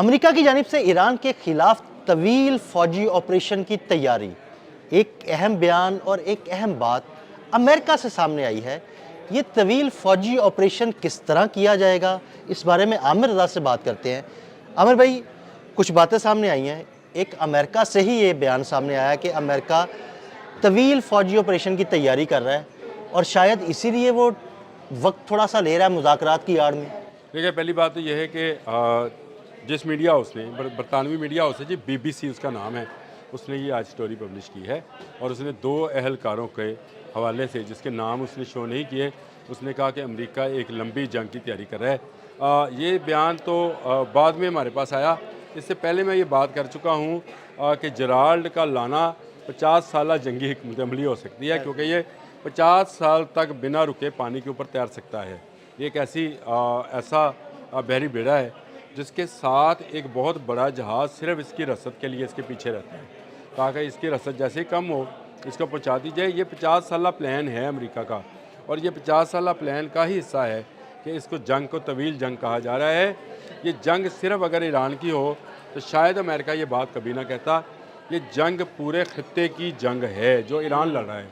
America की जानिब से ईरान के खिलाफ तवील फौजी ऑपरेशन की तैयारी, एक अहम बयान और एक अहम बात अमेरिका से सामने आई है। ये तवील फौजी ऑपरेशन किस तरह किया जाएगा, इस बारे में आमिर रज़ा से बात करते हैं। आमिर भाई, कुछ बातें सामने आई हैं। एक अमेरिका से ही ये बयान सामने आया कि अमेरिका तवील फौजी ऑपरेशन की तैयारी कर रहा है और शायद इसीलिए वो वक्त थोड़ा सा ले रहा है मुज़ाकरात की आड़ में। देखिए, पहली बात तो यह है कि जिस मीडिया हाउस ने, बरतानवी मीडिया हाउस है जी, BBC उसका नाम है, उसने ये आज स्टोरी पब्लिश की है और उसने 2 अहलकारों के हवाले से, जिसके नाम उसने शो नहीं किए, उसने कहा कि अमेरिका एक लंबी जंग की तैयारी कर रहा है। ये बयान तो बाद में हमारे पास आया। इससे पहले मैं ये बात कर चुका हूँ कि जराल्ड का लाना 50 साल जंगी हिकमत अमली हो सकती है, क्योंकि ये 50 साल तक बिना रुके पानी के ऊपर तैर सकता है। ये एक ऐसा बहरी बेड़ा है जिसके साथ एक बहुत बड़ा जहाज़ सिर्फ इसकी रसद के लिए इसके पीछे रहता है, ताकि इसकी रसद जैसे ही कम हो इसको पहुंचा दी जाए। ये 50 साल प्लान है अमेरिका का, और ये 50 साल प्लान का ही हिस्सा है कि इसको जंग को तवील जंग कहा जा रहा है। ये जंग सिर्फ अगर ईरान की हो तो शायद अमेरिका ये बात कभी ना कहता। ये जंग पूरे खत्ते की जंग है जो ईरान लड़ रहा है।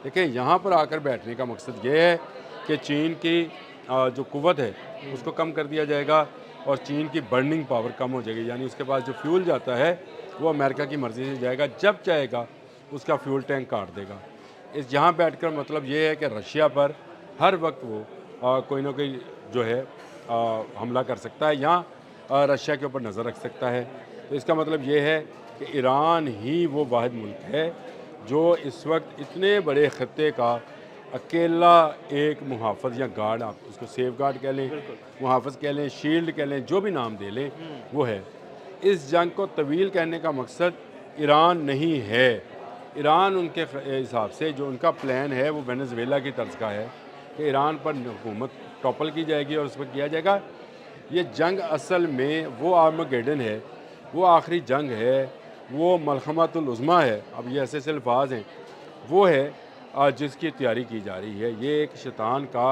देखिए, यहाँ पर आकर बैठने का मकसद ये है कि चीन की जो कुव्वत है उसको कम कर दिया जाएगा और चीन की बर्निंग पावर कम हो जाएगी, यानी उसके पास जो फ्यूल जाता है वो अमेरिका की मर्ज़ी से जाएगा, जब चाहेगा उसका फ्यूल टैंक काट देगा। इस यहाँ बैठकर मतलब ये है कि रशिया पर हर वक्त वो कोई ना कोई जो है हमला कर सकता है या रशिया के ऊपर नज़र रख सकता है। तो इसका मतलब ये है कि ईरान ही वो वाहिद मुल्क है जो इस वक्त इतने बड़े खत्ते का अकेला एक मुहाफ़िज़ या गार्ड, आप उसको सेफ गार्ड कह लें, मुहाफ़िज़ कह लें, शील्ड कह लें, जो भी नाम दे लें, वो है। इस जंग को तवील कहने का मकसद ईरान नहीं है। ईरान उनके हिसाब से जो उनका प्लान है वो वेनेज़ुएला की तर्ज का है कि ईरान पर हुकूमत टॉपल की जाएगी और उस पर किया जाएगा। ये जंग असल में वो आर्मगेडन है, वो आखिरी जंग है, वो मलहमतुल उज़्मा है, अब ये ऐसे अल्फाज हैं, वो है जिसकी तैयारी की जा रही है। ये एक शैतान का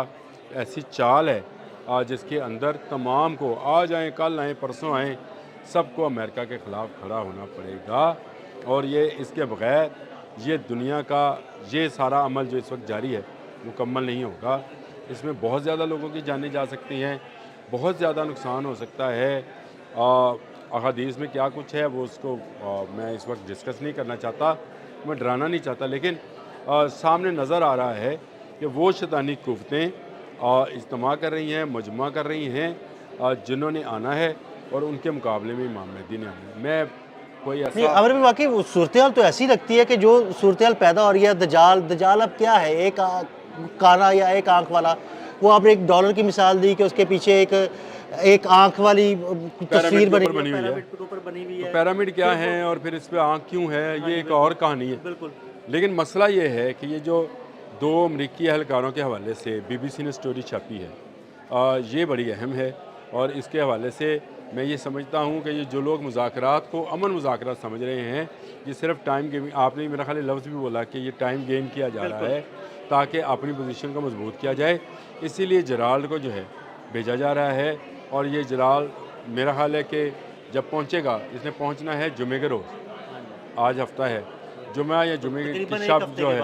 ऐसी चाल है जिसके अंदर तमाम को, आज आएँ कल आएँ परसों आएँ, सबको अमेरिका के ख़िलाफ़ खड़ा होना पड़ेगा। और ये इसके बग़ैर ये दुनिया का ये सारा अमल जो इस वक्त जारी है मुकम्मल नहीं होगा। इसमें बहुत ज़्यादा लोगों की जानें जा सकती हैं, बहुत ज़्यादा नुकसान हो सकता है। अहादीस में क्या कुछ है वो उसको मैं इस वक्त डिस्कस नहीं करना चाहता, मैं डराना नहीं चाहता, लेकिन सामने नज़र आ रहा है कि वो शैतानी कुव्वतें इज्तिमा कर रही हैं, मजमा कर रही हैं जिन्होंने आना है और उनके मुकाबले में इमाम मेहदी ने आना है। मैं कोई ऐसा अमर भी वाकई सूरत तो ऐसी लगती है कि जो सूरत पैदा हो रही है, दजाल अब क्या है, एक काना या एक आंख वाला। वो आपने एक डॉलर की मिसाल दी कि उसके पीछे एक आंख वाली तस्वीर बनी हुई है। तो पिरामिड क्या है और फिर इस पर आंख क्यों है, ये एक और कहानी है। लेकिन मसला ये है कि ये जो 2 अमरीकी अहलकारों के हवाले से BBC ने स्टोरी छापी है, ये बड़ी अहम है। और इसके हवाले से मैं ये समझता हूँ कि ये जो लोग मुज़ाकरात को अमन मुज़ाकरात समझ रहे हैं, ये सिर्फ टाइम गेमिंग, आपने मेरा ख्याल लफ्ज़ भी बोला कि ये टाइम गेन किया जा रहा है ताकि अपनी पोजीशन को मजबूत किया जाए। इसीलिए जराल्ड को जो है भेजा जा रहा है। और ये जराल्ड मेरा ख्याल है कि जब पहुँचेगा, इसने पहुँचना है जुमे के रोज़, आज हफ्ता है, जुमा या जुमे की शब जो है,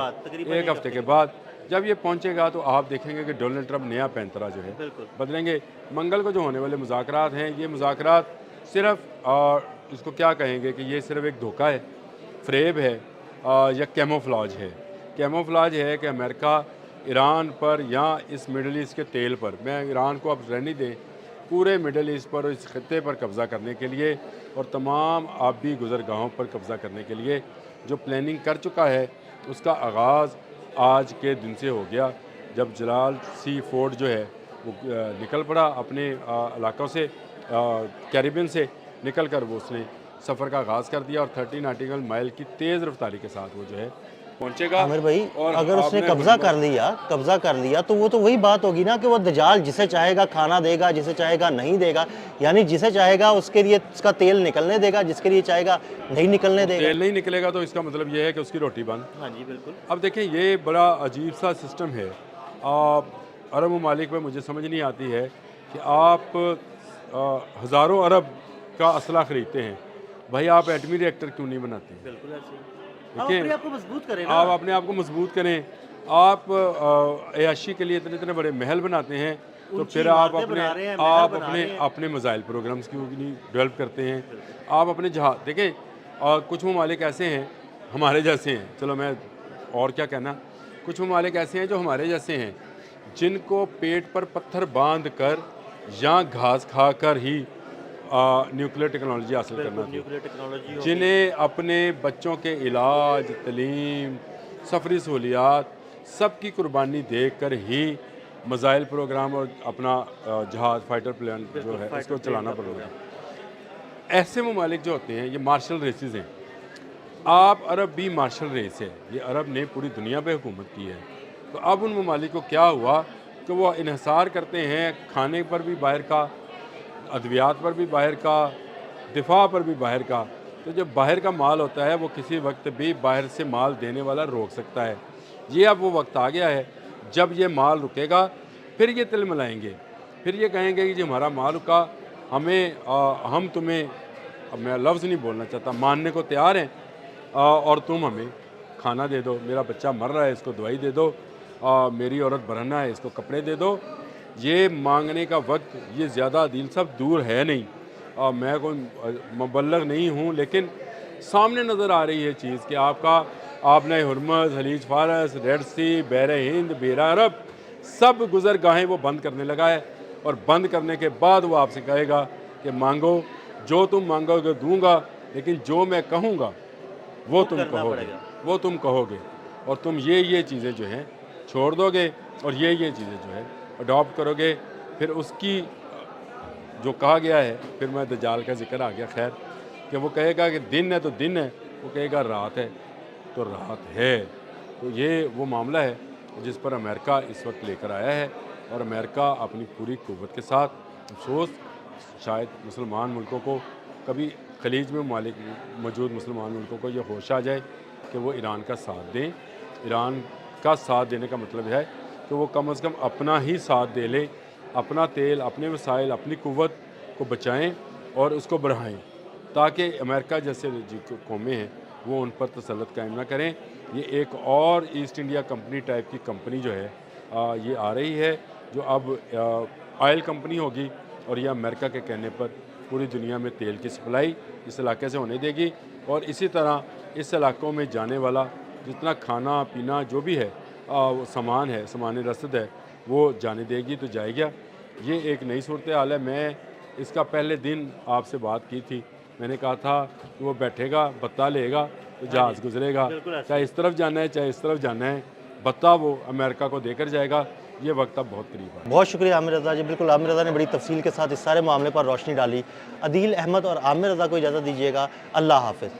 1 हफ्ते के बाद जब ये पहुंचेगा तो आप देखेंगे कि डोनाल्ड ट्रंप नया पैंतरा जो है बदलेंगे। मंगल को जो होने वाले मुज़ाकरात हैं, ये मुज़ाकरात सिर्फ इसको क्या कहेंगे कि ये सिर्फ एक धोखा है, फ्रेब है या कैमोफ्लाज है। कैमोफ्लाज है कि अमेरिका ईरान पर या इस मिडल ईस्ट के तेल पर, मैं ईरान को अब रहने दें, पूरे मिडल ईस्ट पर और इस खत्ते पर कब्ज़ा करने के लिए और तमाम आबी गुज़रगाहों पर कब्ज़ा करने के लिए जो प्लानिंग कर चुका है, उसका आगाज़ आज के दिन से हो गया जब जलाल सी फोर्ड जो है वो निकल पड़ा अपने इलाक़ों से, कैरिबियन से निकल कर वो उसने सफ़र का आगाज़ कर दिया और 30 नॉटिकल माइल की तेज़ रफ्तारी के साथ वो जो है पहुंचेगा। आमिर भाई, और अगर उसने कब्जा कर लिया तो वो तो वही बात होगी ना कि वो दजाल जिसे चाहेगा खाना देगा, जिसे चाहेगा नहीं देगा। यानी जिसे चाहेगा उसके लिए उसका तेल निकलने देगा, जिसके लिए चाहेगा नहीं निकलने देगा। तेल नहीं निकलेगा तो इसका मतलब ये है कि उसकी रोटी बंद। हाँ जी, बिल्कुल। अब देखें, ये बड़ा अजीब सा सिस्टम है अरब ममालिक में। मुझे समझ नहीं आती है कि आप हज़ारों अरब का असला ख़रीदते हैं, भाई आप एटमी रिएक्टर क्यों नहीं बनाते हैं? बिल्कुल ऐसे ही। ठीक है, अपने आप को मजबूत करें ना। आप अपने आप को मजबूत करें। आप अयाशी के लिए इतने इतने बड़े महल बनाते हैं, तो ऊंची फिर आप इमारतें अपने बना रहे हैं, महल बना अपने रहे हैं। अपने मिसाइल प्रोग्राम्स क्यों नहीं डेवलप करते हैं? आप अपने जहाज देखें, और कुछ ममालिक ऐसे हैं हमारे जैसे हैं, चलो मैं और क्या कहना, कुछ ममालिक ऐसे हैं जो हमारे जैसे हैं, जिनको पेट पर पत्थर बांध कर या घास खाकर ही न्यूक्लियर टेक्नोलॉजी हासिल करना थी, न्यूक्लियर टेक्नोलॉजी जिन्हें अपने बच्चों के इलाज, तलीम, सफरी सहूलियात सब की कुर्बानी देख कर ही मिसाइल प्रोग्राम और अपना जहाज़ फाइटर प्लेन जो है उसको चलाना पड़ेगा। ऐसे ममालिक जो होते हैं ये मार्शल रेसेस हैं। आप अरब भी मार्शल रेस है, ये अरब ने पूरी दुनिया पे हुकूमत की है। तो अब उन ममालिक को क्या हुआ कि वो इन्हिसार करते हैं, खाने पर भी बाहर का, अद्वियात पर भी बाहर का, दिफा पर भी बाहर का। तो जब बाहर का माल होता है वो किसी वक्त भी बाहर से माल देने वाला रोक सकता है। ये अब वो वक्त आ गया है जब ये माल रुकेगा, फिर ये तिल मिलाएंगे, फिर ये कहेंगे कि जी हमारा माल रुका, हमें हम तुम्हें, अब मैं लफ्ज़ नहीं बोलना चाहता, मानने को तैयार हैं, और तुम हमें खाना दे दो, मेरा बच्चा मर रहा है इसको दवाई दे दो, मेरी औरत बरहना है इसको कपड़े दे दो। ये मांगने का वक्त ये ज़्यादा अदील साहब दूर है नहीं। मैं कोई मुबल्लग नहीं हूँ, लेकिन सामने नज़र आ रही है चीज़ कि आपने हुर्मुज़, खलीज फारस, रेड सी, बहर हिंद, बेरा अरब सब गुज़रगाहें वो बंद करने लगा है, और बंद करने के बाद वो आपसे कहेगा कि मांगो, जो तुम मांगोगे दूंगा, लेकिन जो मैं कहूँगा वो तुम कहोगे, और तुम ये चीज़ें जो हैं छोड़ दोगे, और ये चीज़ें जो है अडॉप्ट करोगे। फिर उसकी जो कहा गया है, फिर मैं दज्जाल का जिक्र आ गया, खैर, कि वो कहेगा कि दिन है तो दिन है, वो कहेगा रात है तो रात है। तो ये वो मामला है जिस पर अमेरिका इस वक्त लेकर आया है, और अमेरिका अपनी पूरी क़ुव्वत के साथ, अफसोस शायद मुसलमान मुल्कों को, कभी खलीज में मालिक मौजूद मुसलमान मुल्कों को ये होश आ जाए कि वो ईरान का साथ दें। ईरान का साथ देने का मतलब है कि वो कम से कम अपना ही साथ दे लें, अपना तेल, अपने वसाइल, अपनी क़ुव्वत को बचाएं और उसको बढ़ाएं, ताकि अमेरिका जैसे जो कौमें हैं वो उन पर तसल्लुत कायम ना करें। ये एक और ईस्ट इंडिया कंपनी टाइप की कंपनी जो है ये आ रही है, जो अब ऑयल कंपनी होगी, और यह अमेरिका के कहने पर पूरी दुनिया में तेल की सप्लाई इस इलाके से होने देगी, और इसी तरह इस इलाकों में जाने वाला जितना खाना पीना जो भी है, सामान है, सामान रसद है, वो जाने देगी तो जाएगा। ये एक नई सूरत हाल है। मैं इसका पहले दिन आपसे बात की थी, मैंने कहा था कि वो बैठेगा, बत्ता लेगा तो जहाज़ गुजरेगा, चाहे इस तरफ जाना है चाहे इस तरफ जाना है, बत्ता वो अमेरिका को देकर जाएगा। ये वक्त अब बहुत करीब है। बहुत शुक्रिया आमिर रज़ा जी। बिल्कुल आमिर रज़ा ने बड़ी तफसील के साथ इस सारे मामले पर रोशनी डाली। अदील अहमद और आमिर रज़ा को इजाज़त दीजिएगा। अल्लाह हाफ़िज़।